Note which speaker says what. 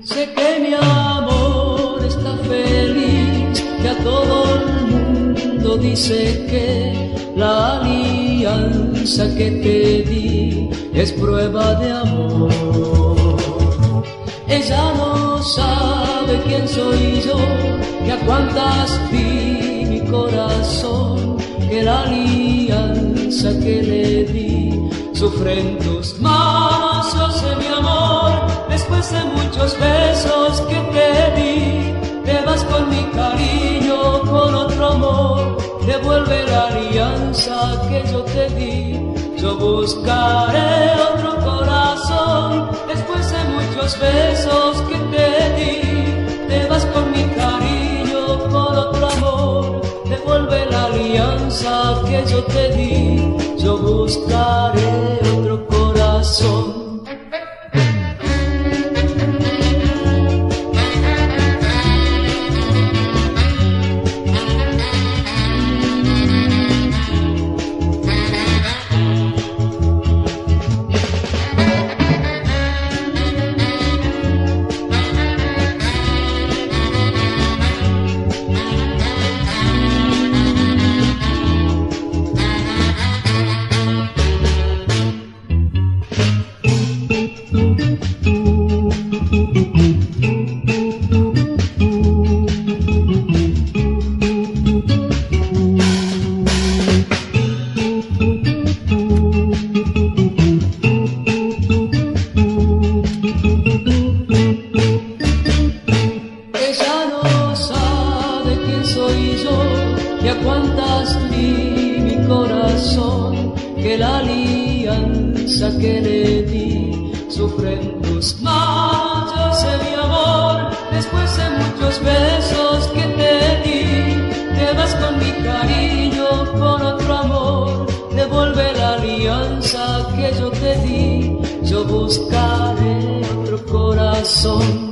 Speaker 1: Sé que mi amor está feliz, que a todo el mundo dice que la alianza que te di es prueba de amor. Ella no sabe quién soy yo, que a cuantas di mi corazón, que la alianza que le di sufre en tus manos. Yo sé, mi amor, después de muchos besos que te di, te vas con mi cariño, con otro amor. Devuelve la alianza que yo te di. Yo buscaré otro corazón. Después de muchos besos que te di, te vas con mi cariño, con otro amor. Devuelve la alianza que yo te di. Yo buscaré otro corazón. Que a cuantas di mi corazón, que la alianza que le di sufre en tus manos. Yo sé, mi amor, después de muchos besos que te di, te vas con mi cariño, con otro amor. Devuelve la alianza que yo te di. Yo buscaré otro corazón.